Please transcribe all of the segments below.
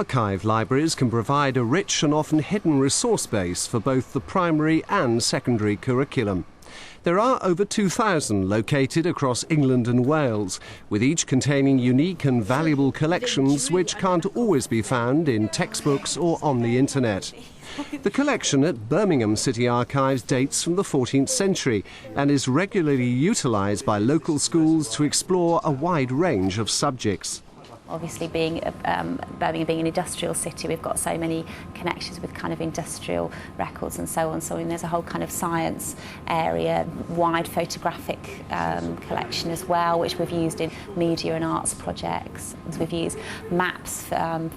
Archive libraries can provide a rich and often hidden resource base for both the primary and secondary curriculum. There are over 2,000 located across England and Wales, with each containing unique and valuable collections which can't always be found in textbooks or on the internet. The collection at Birmingham City Archives dates from the 14th century and is regularly utilised by local schools to explore a wide range of subjects. Obviously, Birmingham being an industrial city, we've got so many connections with kind of industrial records and so on. So there's a whole kind of science area, wide photographic collection as well, which we've used in media and arts projects. We've used maps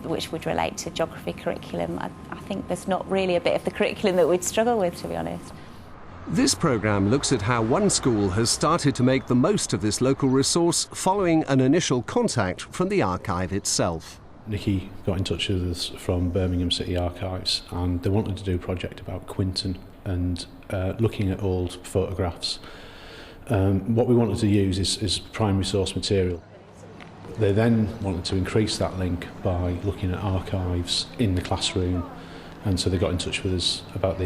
which would relate to geography curriculum. I think there's not really a bit of the curriculum that we'd struggle with, to be honest. This programme looks at how one school has started to make the most of this local resource following an initial contact from the archive itself. Nikki got in touch with us from Birmingham City Archives and they wanted to do a project about Quinton and looking at old photographs. What we wanted to use is primary source material. They then wanted to increase that link by looking at archives in the classroom. And so they got in touch with us about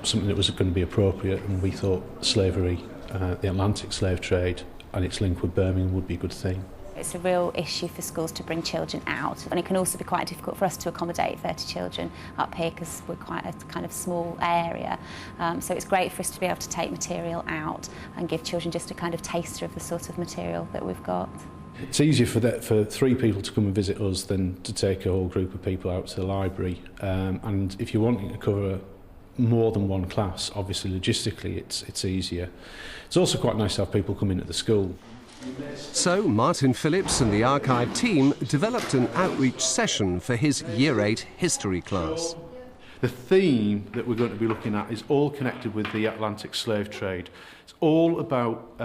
something that was going to be appropriate, and we thought slavery, the Atlantic slave trade and its link with Birmingham would be a good thing. It's a real issue for schools to bring children out, and it can also be quite difficult for us to accommodate 30 children up here because we're quite a kind of small area. So it's great for us to be able to take material out and give children just a kind of taster of the sort of material that we've got. It's easier for 3 people to come and visit us than to take a whole group of people out to the library. And if you're wanting to cover more than one class, obviously logistically it's easier. It's also quite nice to have people come into the school. So Martin Phillips and the archive team developed an outreach session for his Year 8 history class. The theme that we're going to be looking at is all connected with the Atlantic slave trade. It's all about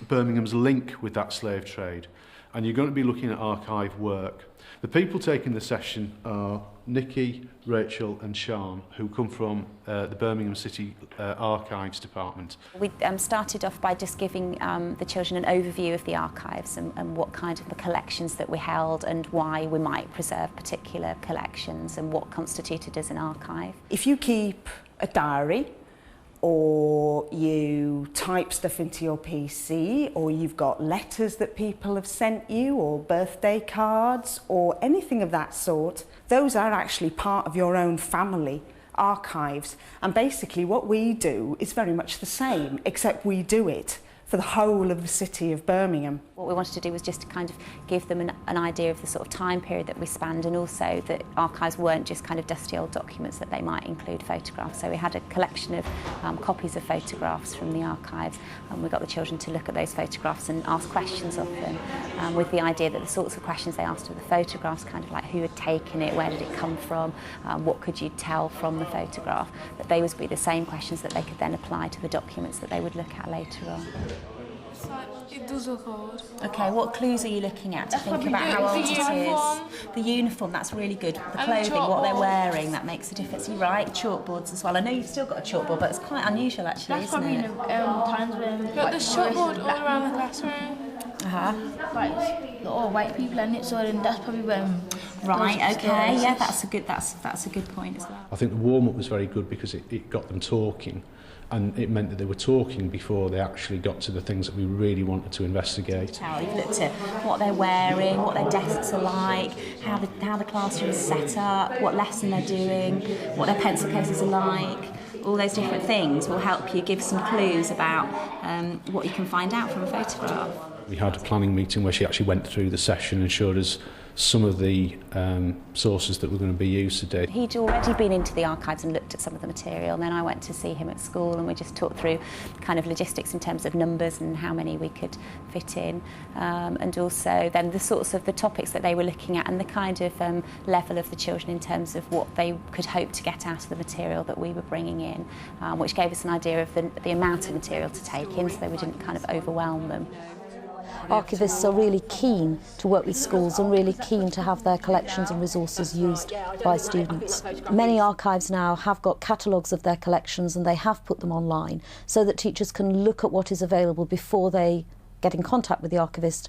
Birmingham's link with that slave trade, and you're going to be looking at archive work. The people taking the session are Nikki, Rachel and Sian, who come from the Birmingham City Archives Department. We started off by just giving the children an overview of the archives and what kind of the collections that we held and why we might preserve particular collections and what constituted as an archive. If you keep a diary, or you type stuff into your PC, or you've got letters that people have sent you, or birthday cards, or anything of that sort, those are actually part of your own family archives. And basically what we do is very much the same, except we do it for the whole of the city of Birmingham. What we wanted to do was just to kind of give them an idea of the sort of time period that we spanned, and also that archives weren't just kind of dusty old documents, that they might include photographs. So we had a collection of copies of photographs from the archives, and we got the children to look at those photographs and ask questions of them, with the idea that the sorts of questions they asked of the photographs, kind of like who had taken it, where did it come from, what could you tell from the photograph, that they would be the same questions that they could then apply to the documents that they would look at later on. It does look old. Okay, what clues are you looking at to think about how old it is? The uniform, that's really good. The clothing, what they're wearing, that makes a difference. You're right, chalkboards as well. I know you've still got a chalkboard, but it's quite unusual actually, isn't it? That's probably times when... But there's chalkboard all around the classroom. Like, all white people in it, so then that's probably when... Right, okay, yeah, that's a good point as well. I think the warm-up was very good because it got them talking. And it meant that they were talking before they actually got to the things that we really wanted to investigate. You've looked at what they're wearing, what their desks are like, how the classroom's set up, what lesson they're doing, what their pencil cases are like. All those different things will help you give some clues about what you can find out from a photograph. We had a planning meeting where she actually went through the session and showed us some of the sources that were going to be used today. He'd already been into the archives and looked at some of the material, and then I went to see him at school and we just talked through kind of logistics in terms of numbers and how many we could fit in, and also then the sorts of the topics that they were looking at and the kind of level of the children in terms of what they could hope to get out of the material that we were bringing in, which gave us an idea of the amount of material to take in so we didn't kind of overwhelm them. Archivists are really keen to work with schools and really keen to have their collections and resources used by students. Many archives now have got catalogues of their collections and they have put them online so that teachers can look at what is available before they get in contact with the archivist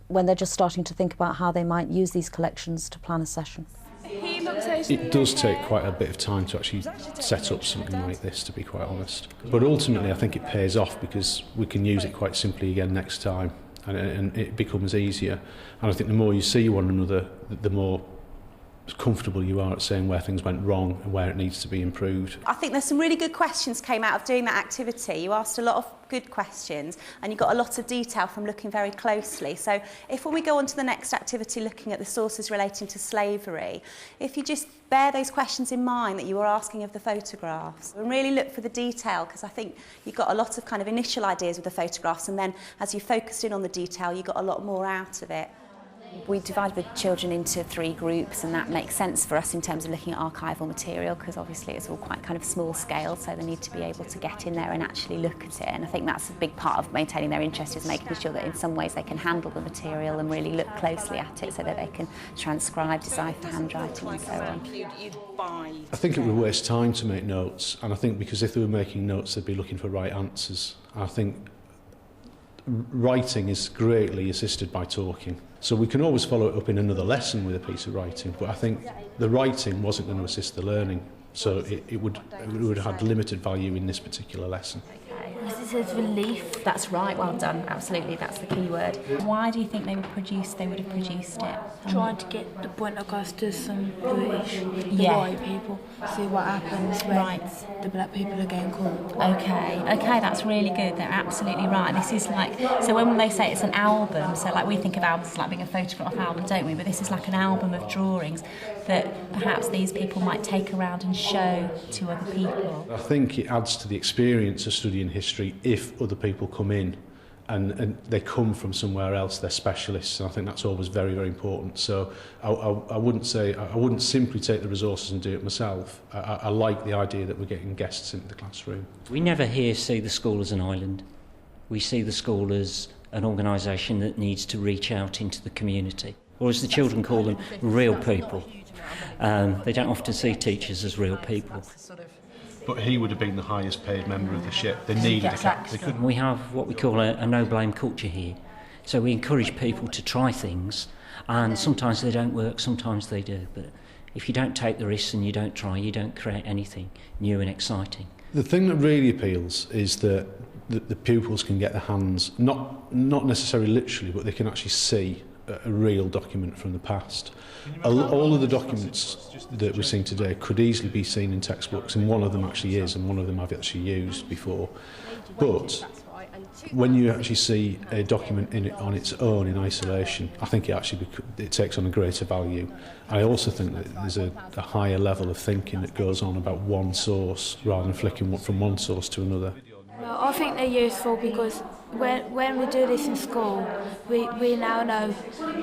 when they're just starting to think about how they might use these collections to plan a session. It does take quite a bit of time to actually set up something like this, to be quite honest. But ultimately I think it pays off because we can use it quite simply again next time, and it becomes easier. And I think the more you see one another, the more comfortable you are at saying where things went wrong and where it needs to be improved. I think there's some really good questions came out of doing that activity. You asked a lot of good questions and you got a lot of detail from looking very closely. So if when we go on to the next activity looking at the sources relating to slavery, if you just bear those questions in mind that you were asking of the photographs and really look for the detail, because I think you got a lot of kind of initial ideas with the photographs, and then as you focused in on the detail you got a lot more out of it. We divided the children into 3 groups, and that makes sense for us in terms of looking at archival material, because obviously it's all quite kind of small scale, so they need to be able to get in there and actually look at it. And I think that's a big part of maintaining their interest, is making sure that in some ways they can handle the material and really look closely at it so that they can transcribe, decipher handwriting and so on. I think it would waste time to make notes, and I think because if they were making notes they'd be looking for right answers. I think writing is greatly assisted by talking. So we can always follow it up in another lesson with a piece of writing, but I think the writing wasn't going to assist the learning, so it would have had limited value in this particular lesson. This is relief. That's right, well done, absolutely, that's the key word. Why do you think they would have produced it? Trying to get the point across to some British, the white people, see what happens when the black people are getting caught. Okay, that's really good, they're absolutely right. This is like, so when they say it's an album, so like we think of albums as like being a photograph album, don't we? But this is like an album of drawings that perhaps these people might take around and show to other people. I think it adds to the experience of studying history if other people come in and they come from somewhere else, they're specialists, and I think that's always very, very important. So I wouldn't simply take the resources and do it myself. I like the idea that we're getting guests into the classroom. We never here see the school as an island. We see the school as an organisation that needs to reach out into the community, or as the children call them, real people. They don't often see teachers as real people. But he would have been the highest paid member of the ship. They needed a captain. We have what we call a no-blame culture here. So we encourage people to try things, and sometimes they don't work, sometimes they do. But if you don't take the risks and you don't try, you don't create anything new and exciting. The thing that really appeals is that the pupils can get their hands, not necessarily literally, but they can actually see a real document from the past. All of the documents that we're seeing today could easily be seen in textbooks, and one of them actually is, and one of them I've actually used before. But when you actually see a document on its own in isolation, I think it takes on a greater value. I also think that there's a higher level of thinking that goes on about one source rather than flicking from one source to another. Well, I think they're useful because when we do this in school, we now know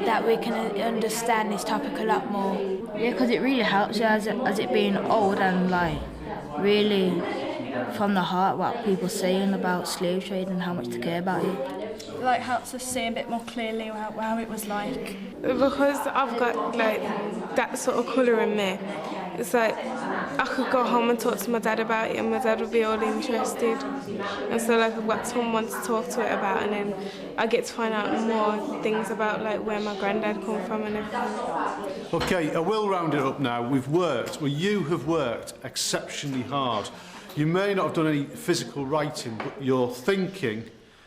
that we can understand this topic a lot more. Yeah, because it really helps you as it being old and like really from the heart what people saying about slave trade and how much they care about it. Like helps us see a bit more clearly how it was like. Because I've got like that sort of colour in me, it's like I could go home and talk to my dad about it and my dad would be all interested. And so like I've got someone to talk to it about, and then I get to find out more things about like where my granddad come from and everything. Okay, I will round it up now. You have worked exceptionally hard. You may not have done any physical writing, but your thinking,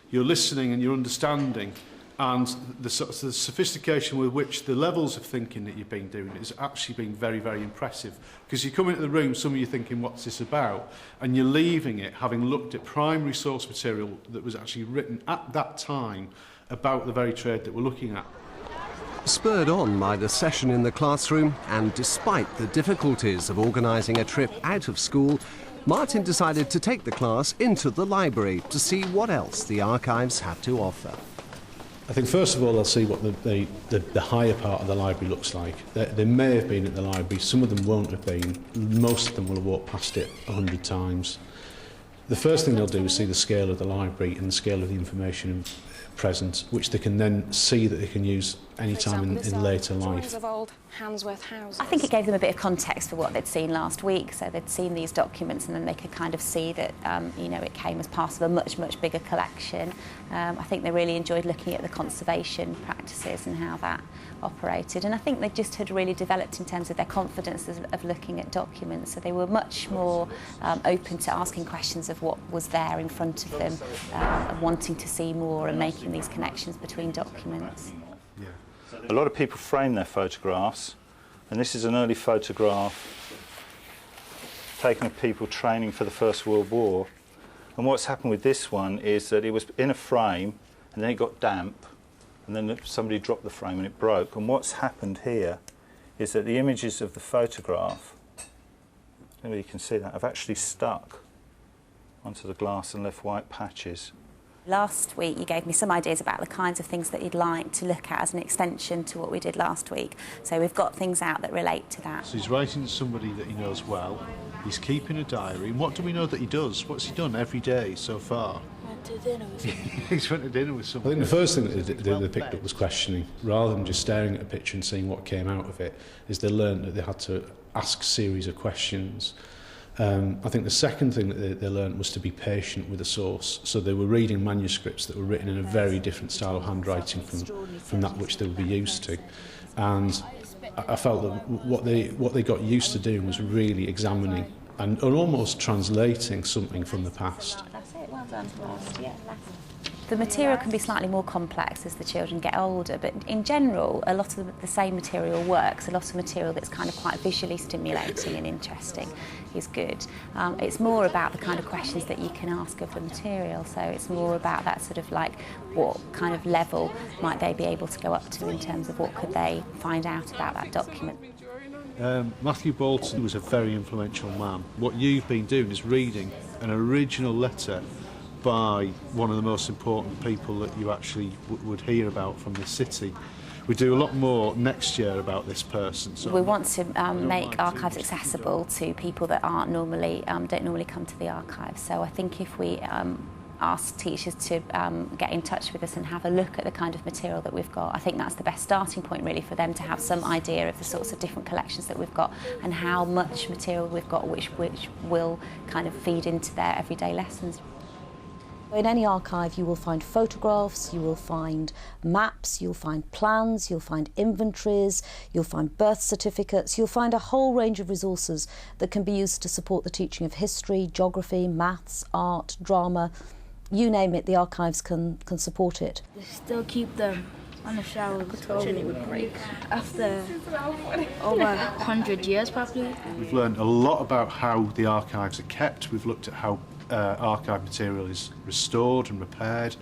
your listening and your understanding, and the sophistication with which the levels of thinking that you've been doing has actually been very, very impressive. Because you come into the room, some of you thinking, what's this about? And you're leaving it having looked at primary source material that was actually written at that time about the very trade that we're looking at. Spurred on by the session in the classroom, and despite the difficulties of organising a trip out of school, Martin decided to take the class into the library to see what else the archives had to offer. I think first of all they'll see what the higher part of the library looks like. They may have been at the library, some of them won't have been, most of them will have walked past it 100 times. The first thing they'll do is see the scale of the library and the scale of the information present, which they can then see that they can use any time in later life. Of old Handsworth houses. I think it gave them a bit of context for what they'd seen last week. So they'd seen these documents and then they could kind of see that, you know, it came as part of a much, much bigger collection. I think they really enjoyed looking at the conservation practices and how that operated. And I think they just had really developed in terms of their confidence of looking at documents. So they were much more open to asking questions of what was there in front of them, and wanting to see more and making these connections between documents. A lot of people frame their photographs, and this is an early photograph taken of people training for the First World War. And what's happened with this one is that it was in a frame and then it got damp and then somebody dropped the frame and it broke. And what's happened here is that the images of the photograph, maybe you can see that, have actually stuck onto the glass and left white patches. Last week you gave me some ideas about the kinds of things that you'd like to look at as an extension to what we did last week. So we've got things out that relate to that. So he's writing to somebody that he knows well, he's keeping a diary, and what do we know that he does? What's he done every day so far? Went to dinner with somebody. He's went to dinner with somebody. I think the first thing that they picked up was questioning. Rather than just staring at a picture and seeing what came out of it, is they learned that they had to ask a series of questions. I think the second thing that they learned was to be patient with the source. So they were reading manuscripts that were written in a very different style of handwriting from that which they would be used to. And I felt that what they got used to doing was really examining and almost translating something from the past. That's it, well done. The material can be slightly more complex as the children get older, but in general, a lot of the same material works. A lot of material that's kind of quite visually stimulating and interesting is good. It's more about the kind of questions that you can ask of the material, so it's more about that sort of like, what kind of level might they be able to go up to in terms of what could they find out about that document. Matthew Bolton was a very influential man. What you've been doing is reading an original letter by one of the most important people that you actually would hear about from the city. We do a lot more next year about this person. So we want to make archives accessible to people that don't normally come to the archives. So I think if we ask teachers to get in touch with us and have a look at the kind of material that we've got, I think that's the best starting point really for them to have some idea of the sorts of different collections that we've got and how much material we've got which will kind of feed into their everyday lessons. In any archive you will find photographs, you will find maps, you'll find plans, you'll find inventories, you'll find birth certificates, you'll find a whole range of resources that can be used to support the teaching of history, geography, maths, art, drama. You name it, the archives can support it. They still keep them on the shelves. It would break. After over 100 years probably. We've learned a lot about how the archives are kept. We've looked at how archive material is restored and repaired,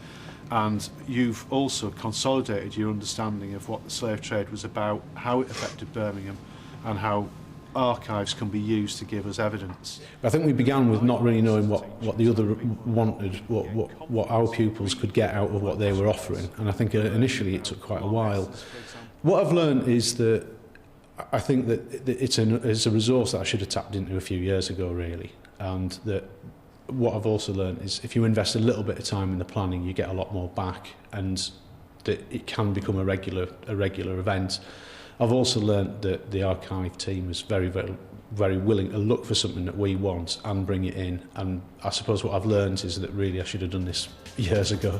and you've also consolidated your understanding of what the slave trade was about, how it affected Birmingham, and how archives can be used to give us evidence. I think we began with not really knowing what the other wanted, what our pupils could get out of what they were offering, and I think initially it took quite a while. What I've learned is that I think that it's a resource that I should have tapped into a few years ago really, and that what I've also learned is if you invest a little bit of time in the planning, you get a lot more back, and that it can become a regular event. I've also learned that the archive team is very, very, very willing to look for something that we want and bring it in. And I suppose what I've learned is that really I should have done this years ago.